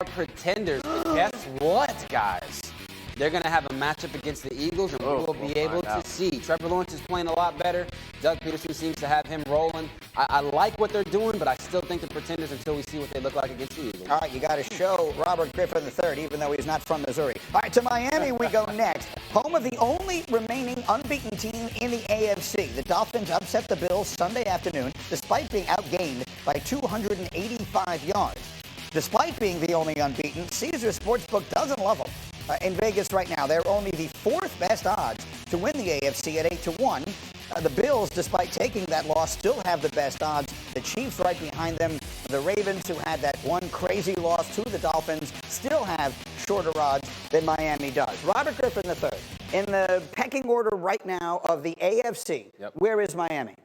are pretenders. But guess what, guys? They're going to have a matchup against the Eagles, and we will be able to see. Trevor Lawrence is playing a lot better. Doug Peterson seems to have him rolling. I like what they're doing, but I still think the pretenders until we see what they look like against the Eagles. All right, you got to show Robert Griffin III, even though he's not from Missouri. All right, to Miami we go next. Home of the only remaining unbeaten team in the AFC. The Dolphins upset the Bills Sunday afternoon, despite being outgained by 285 yards. Despite being the only unbeaten, Caesars Sportsbook doesn't love them. In Vegas right now, they're only the fourth best odds to win the AFC at 8-1. The Bills, despite taking that loss, still have the best odds. The Chiefs right behind them. The Ravens, who had that one crazy loss to the Dolphins, still have shorter odds than Miami does. Robert Griffin III, in the pecking order right now of the AFC, where is Miami?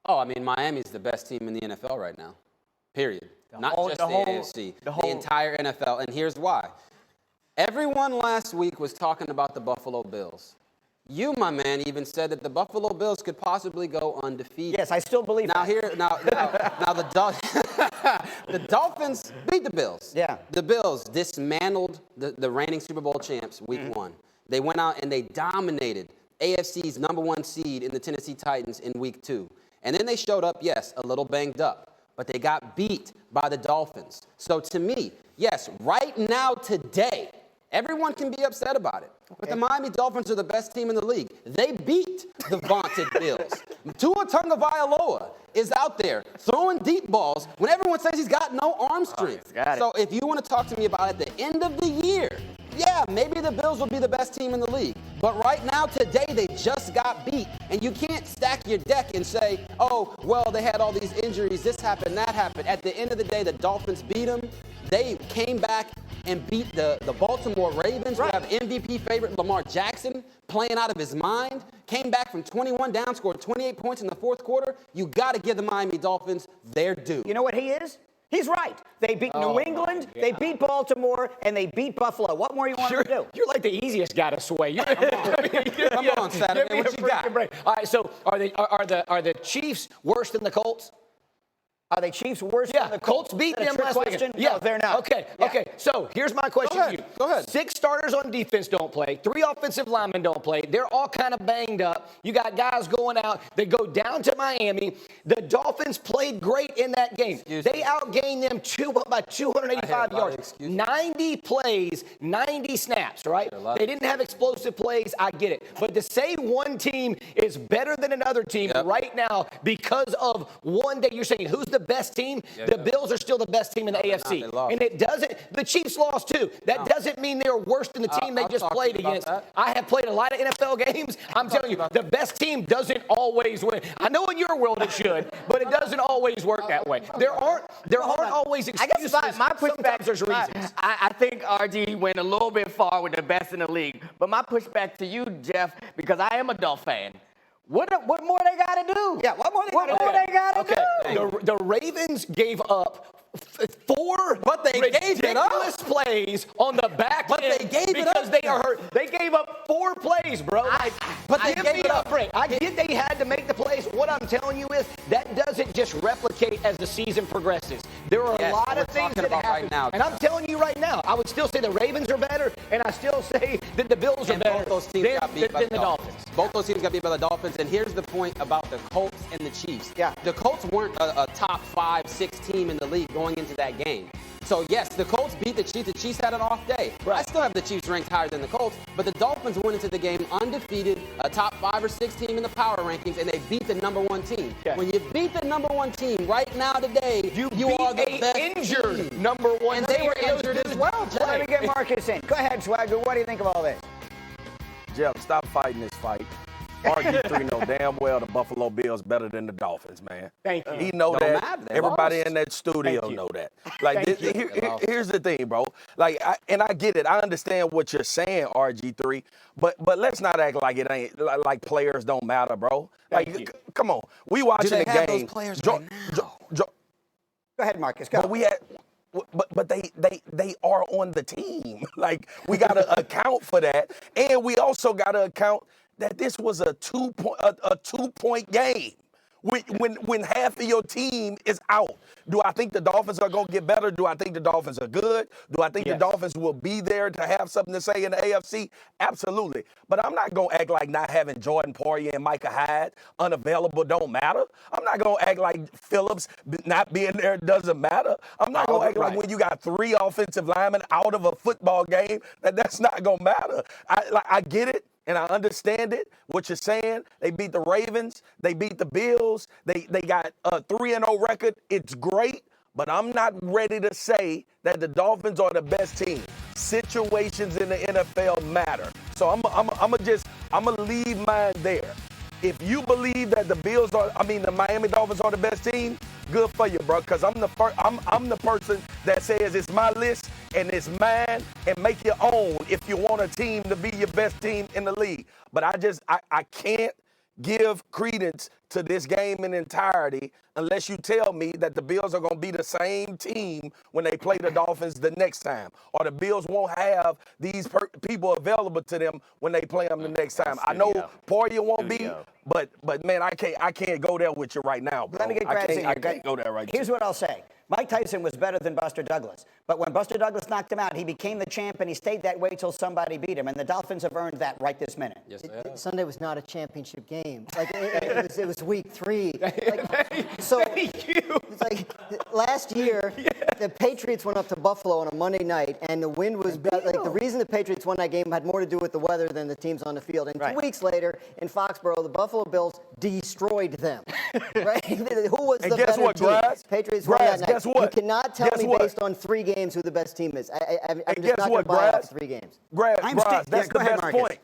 Oh, I mean, Miami's the best team in the NFL right now, period. Not just the AFC, the entire NFL. And here's why. Everyone last week was talking about the Buffalo Bills. You, my man, even said that the Buffalo Bills could possibly go undefeated. Yes, I still believe now that. Now the Dolphins beat the Bills. Yeah. The Bills dismantled the reigning Super Bowl champs week one. They went out and they dominated AFC's #1 seed in the Tennessee Titans in week 2. And then they showed up, yes, a little banged up, but they got beat by the Dolphins. So to me, yes, right now, today, everyone can be upset about it. But the Miami Dolphins are the best team in the league. They beat the vaunted Bills. Tua Tagovailoa is out there throwing deep balls when everyone says he's got no arm strength. So if you want to talk to me about at the end of the year, yeah, maybe the Bills will be the best team in the league. But right now, today, they just got beat. And you can't stack your deck and say, oh, well, they had all these injuries, this happened, that happened. At the end of the day, the Dolphins beat them. They came back and beat the Baltimore Ravens, who have MVP favorite Lamar Jackson playing out of his mind. Came back from 21 down, scored 28 points in the fourth quarter. You got to give the Miami Dolphins their due. You know what he is? He's right. They beat New England, they beat Baltimore, and they beat Buffalo. What more you want to do? You're like the easiest guy to sway. Come on, Saturday. What you got? Break. All right, so are the Chiefs worse than the Colts? Are they Chiefs worse than the Colts beat them last weekend. Yeah, no, they're not. Okay. So here's my question to you. Go ahead. 6 starters on defense don't play. 3 offensive linemen don't play. They're all kind of banged up. You got guys going out. They go down to Miami. The Dolphins played great in that game. They outgained them by 285 yards. 90 plays, 90 snaps, right? They didn't have explosive plays. I get it. But to say one team is better than another team right now because of one day, you're saying who's the best team? The Bills are still the best team in the AFC. And it doesn't, the Chiefs lost too. That doesn't mean they're worse than the team they just played against. I have played a lot of NFL games. I'm telling you, the best team doesn't always win. I know in your world it should, but it doesn't always work that way. There aren't always excuses. I guess my pushback, sometimes there's reasons. I think RG went a little bit far with the best in the league. But my pushback to you, Jeff, because I am a Dolphin fan. What more they got to do? Yeah, what more they got to do? The Ravens gave up 4 ridiculous plays on the back end they gave it up because they are hurt. They gave up 4 plays, bro. But they gave it up. I get they had to make the plays. What I'm telling you is that doesn't just replicate as the season progresses. There are a lot of things that happen. Right now, and I'm telling you right now, I would still say the Ravens are better, and I still say that the Bills are better both those teams got beat by than the Dolphins. Both those teams got beat by the Dolphins. And here's the point about the Colts and the Chiefs. Yeah. The Colts weren't a top 5, 6 team in the league going into that game. So, yes, the Colts beat the Chiefs. The Chiefs had an off day. I still have the Chiefs ranked higher than the Colts, but the Dolphins went into the game undefeated, a top 5 or 6 team in the power rankings, and they beat the #1 team. Okay. When you beat the #1 team right now today, you are the best injured team. #1 And they were injured as well, Jay. Let me get Marcus in. Go ahead, Swagger. What do you think of all this? Jeff, stop fighting this fight. RG3 know damn well the Buffalo Bills better than the Dolphins, man. Thank you. He know Don't that. matter. They Everybody lost. in that studio Thank you. know that. Like, here's the thing, bro. Like, I get it. I understand what you're saying, RG3. But let's not act like it ain't like players don't matter, bro. Like, come on. We watching the game. Those players right now? Go ahead, Marcus. Go. But they are on the team. Like, we got to account for that, and we also got to account that this was a two-point game. when half of your team is out? Do I think the Dolphins are going to get better? Do I think the Dolphins are good? Do I think the Dolphins will be there to have something to say in the AFC? Absolutely. But I'm not going to act like not having Jordan Poirier and Micah Hyde unavailable don't matter. I'm not going to act like Phillips not being there doesn't matter. I'm not going to act like when you got 3 offensive linemen out of a football game that's not going to matter. I get it. And I understand it, what you're saying. They beat the Ravens. They beat the Bills. They got a 3-0 record. It's great, but I'm not ready to say that the Dolphins are the best team. Situations in the NFL matter. So I'm gonna leave mine there. If you believe that the Miami Dolphins are the best team, good for you, bro. Because I'm the person that says it's my list and it's mine, and make your own if you want a team to be your best team in the league. But I can't give credence to this game in entirety unless you tell me that the Bills are going to be the same team when they play the Dolphins the next time, or the Bills won't have these people available to them when they play them the next time. I know Poirier won't be, but man, I can't go there with you right now, bro. Let me get Graves in here. I can't go there right now. Here's what I'll say. Mike Tyson was better than Buster Douglas. But when Buster Douglas knocked him out, he became the champ, and he stayed that way till somebody beat him. And the Dolphins have earned that right this minute. Yes, Sunday was not a championship game. Like it was week 3. So it's like last year, the Patriots went up to Buffalo on a Monday night, and the wind was bad. Like the reason the Patriots won that game had more to do with the weather than the teams on the field. And 2 weeks later, in Foxborough, the Buffalo Bills destroyed them. Right? Who was And the guess better what, team? Graz? Patriots won that night. Guess what? You cannot tell Guess me what? based on 3 games who the best team is. I'm just guess not going what, to buy Graz? off 3 games. Graz, Yeah, that's go the ahead, best Marcus. point.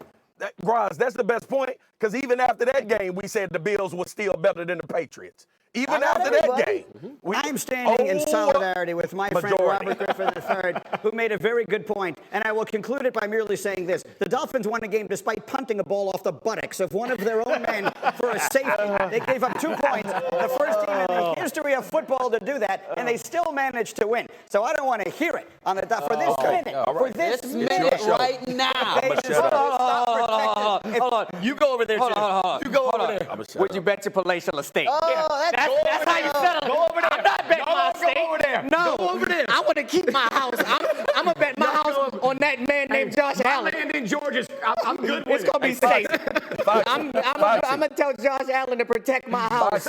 Graz, that's the best point, because even after that game, we said the Bills were still better than the Patriots. Even Not after that everybody. game. I'm standing in solidarity with my friend majority. Robert Griffin III, who made a very good point. And I will conclude it by merely saying this. The Dolphins won a game despite punting a ball off the buttocks of one of their own men for a safety. They gave up 2 points. The first team in the history of football to do that, and they still managed to win. So I don't want to hear it on the for this minute. For this minute right now. They just Hold on. You go over there, Jim. You go over there. Would you bet your palatial estate? Oh, That's how you settle. Go over there. I'm not betting my estate. Go over there. No. Go over there. I want to keep my house. I'm going to bet my house on that man named Josh Allen. My land in Georgia, I'm good with It's going to be safe. I'm going to tell Josh Allen to protect my house.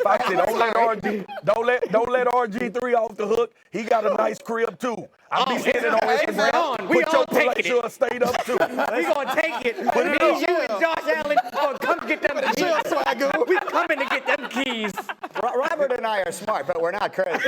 Foxy, don't let RG3 off the hook. He got a nice crib too. I'll be seeing it on Instagram. We Put all your taking it. palatial estate up too. We gonna take it. But me, you, and Josh Allen gonna come get them keys. We coming to get them keys. Robert and I are smart, but we're not crazy.